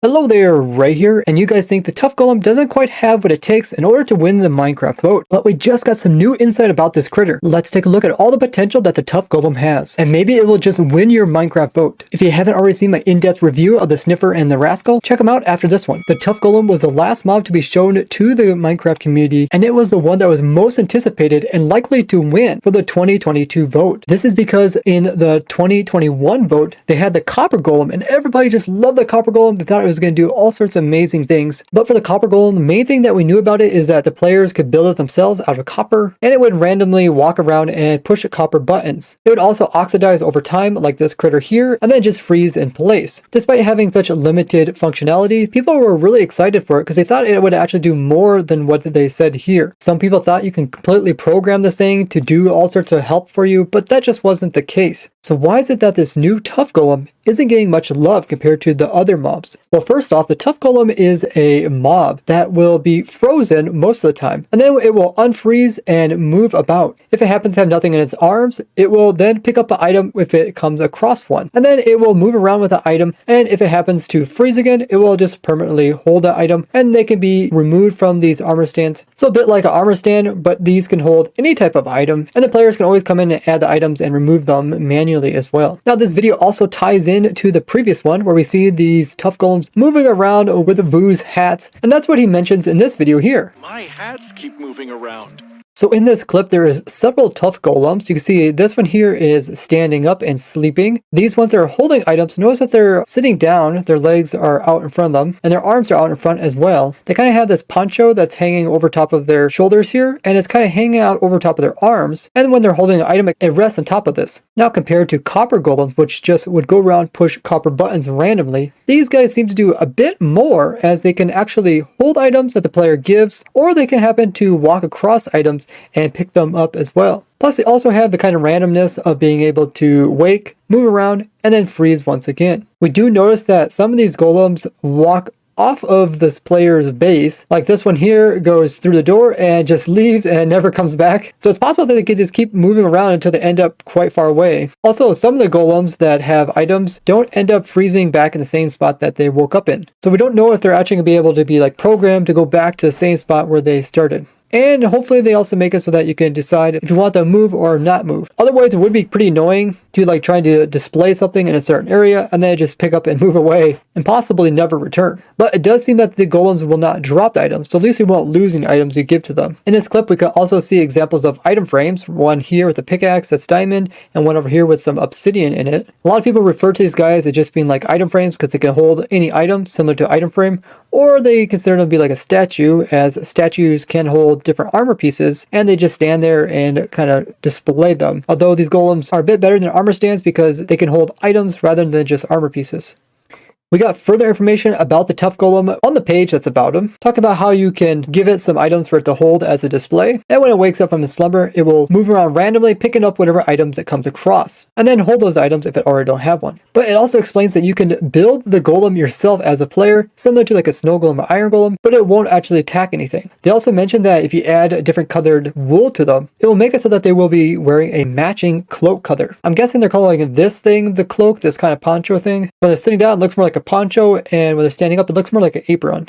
Hello there, Ray here, and you guys think the Tough Golem doesn't quite have what it takes in order to win the Minecraft vote. But we just got some new insight about this critter. Let's take a look at all the potential that the Tough Golem has, and maybe it will just win your Minecraft vote. If you haven't already seen my in-depth review of the Sniffer and the Rascal, check them out after this one. The Tough Golem was the last mob to be shown to the Minecraft community, and it was the one that was most anticipated and likely to win for the 2022 vote. This is because in the 2021 vote, they had the Copper Golem, and everybody just loved the Copper Golem. They thought it was going to do all sorts of amazing things. But for the Copper Golem, the main thing that we knew about it is that the players could build it themselves out of copper, and it would randomly walk around and push copper buttons. It would also oxidize over time like this critter here, and then just freeze in place. Despite having such limited functionality, people were really excited for it because they thought it would actually do more than what they said here. Some people thought you can completely program this thing to do all sorts of help for you, but that just wasn't the case. So why is it that this new Tough Golem isn't getting much love compared to the other mobs? Well, first off, the Tough Golem is a mob that will be frozen most of the time, and then it will unfreeze and move about. If it happens to have nothing in its arms, it will then pick up an item if it comes across one, and then it will move around with the item, and if it happens to freeze again, it will just permanently hold the item, and they can be removed from these armor stands. So a bit like an armor stand, but these can hold any type of item, and the players can always come in and add the items and remove them manually as well. Now this video also ties in to the previous one where we see these Tough Golems moving around with Vu's hats, and that's what he mentions in this video here. My hats keep moving around. So in this clip, there is several Tough Golems. You can see this one here is standing up and sleeping. These ones are holding items. Notice that they're sitting down. Their legs are out in front of them, and their arms are out in front as well. They kind of have this poncho that's hanging over top of their shoulders here, and it's kind of hanging out over top of their arms. And when they're holding an item, it rests on top of this. Now compared to Copper Golems, which just would go around, push copper buttons randomly, these guys seem to do a bit more, as they can actually hold items that the player gives, or they can happen to walk across items and pick them up as well. Plus they also have the kind of randomness of being able to wake, move around, and then freeze once again. We do notice that some of these golems walk off of this player's base, like this one here goes through the door and just leaves and never comes back. So it's possible that they can just keep moving around until they end up quite far away. Also, some of the golems that have items don't end up freezing back in the same spot that they woke up in. So we don't know if they're actually going to be able to be like programmed to go back to the same spot where they started. And hopefully they also make it so that you can decide if you want them to move or not move. Otherwise, it would be pretty annoying to like trying to display something in a certain area and then just pick up and move away and possibly never return. But it does seem that the golems will not drop the items, so at least we won't lose any items you give to them. In this clip, we can also see examples of item frames. One here with a pickaxe that's diamond, and one over here with some obsidian in it. A lot of people refer to these guys as just being like item frames because they can hold any item similar to item frame, or they consider them to be like a statue, as statues can hold different armor pieces and they just stand there and kind of display them. Although these golems are a bit better than armor stands because they can hold items rather than just armor pieces. We got further information about the Tough Golem on the page that's about him. Talk about how you can give it some items for it to hold as a display. And when it wakes up from its slumber, it will move around randomly, picking up whatever items it comes across, and then hold those items if it already don't have one. But it also explains that you can build the golem yourself as a player, similar to like a snow golem or iron golem, but it won't actually attack anything. They also mentioned that if you add a different colored wool to them, it will make it so that they will be wearing a matching cloak color. I'm guessing they're calling this thing the cloak, this kind of poncho thing. When they're sitting down, it looks more like a poncho, and when they're standing up, it looks more like an apron.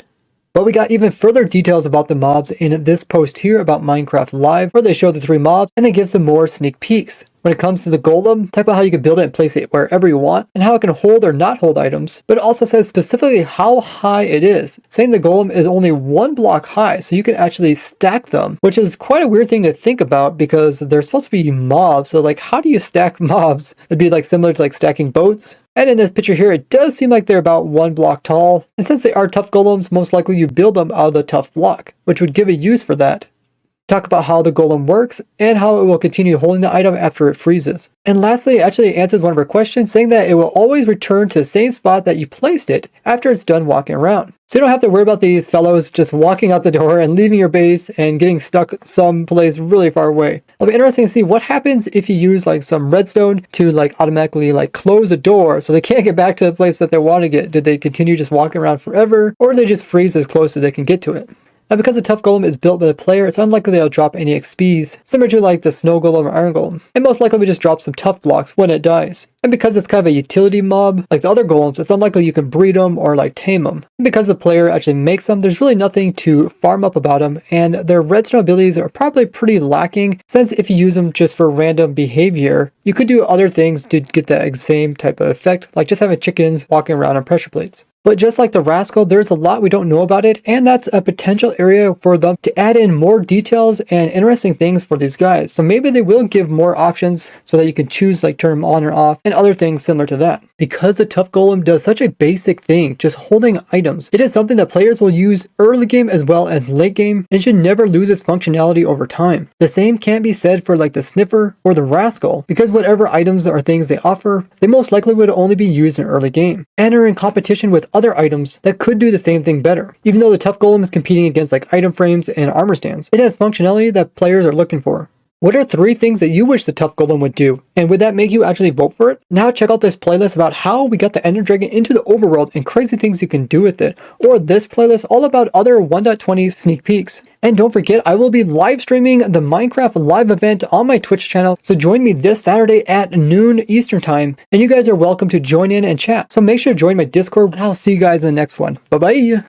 But we got even further details about the mobs in this post here about Minecraft Live, where they show the 3 mobs and they give some more sneak peeks. When it comes to the golem, talk about how you can build it and place it wherever you want, and how it can hold or not hold items, but it also says specifically how high it is, saying the golem is only 1 block high, so you can actually stack them, which is quite a weird thing to think about because they're supposed to be mobs, so like how do you stack mobs? It'd be like similar to like stacking boats. And in this picture here, it does seem like they're about 1 block tall, and since they are tough golems, most likely you build them out of the tough block, which would give a use for that. Talk about how the golem works and how it will continue holding the item after it freezes. And lastly, it actually answers one of our questions, saying that it will always return to the same spot that you placed it after it's done walking around. So you don't have to worry about these fellows just walking out the door and leaving your base and getting stuck someplace really far away. It'll be interesting to see what happens if you use like some redstone to like automatically like close the door so they can't get back to the place that they want to get. Did they continue just walking around forever, or do they just freeze as close as they can get to it? Now because the Tough Golem is built by the player, it's unlikely they'll drop any XPs, similar to like the Snow Golem or Iron Golem. It most likely would just drop some tough blocks when it dies. And because it's kind of a utility mob, like the other golems, it's unlikely you can breed them or like tame them. And because the player actually makes them, there's really nothing to farm up about them, and their redstone abilities are probably pretty lacking, since if you use them just for random behavior, you could do other things to get that same type of effect, like just having chickens walking around on pressure plates. But just like the Rascal, there's a lot we don't know about it, and that's a potential area for them to add in more details and interesting things for these guys. So maybe they will give more options so that you can choose like turn them on or off and other things similar to that. Because the Tough Golem does such a basic thing, just holding items, it is something that players will use early game as well as late game and should never lose its functionality over time. The same can't be said for like the Sniffer or the Rascal, because whatever items or things they offer, they most likely would only be used in early game and are in competition with other items that could do the same thing better. Even though the Tough Golem is competing against like item frames and armor stands, it has functionality that players are looking for. What are 3 things that you wish the Tough Golem would do? And would that make you actually vote for it? Now check out this playlist about how we got the Ender Dragon into the overworld and crazy things you can do with it. Or this playlist all about other 1.20 sneak peeks. And don't forget, I will be live streaming the Minecraft live event on my Twitch channel. So join me this Saturday at noon Eastern time. And you guys are welcome to join in and chat. So make sure to join my Discord, and I'll see you guys in the next one. Bye bye.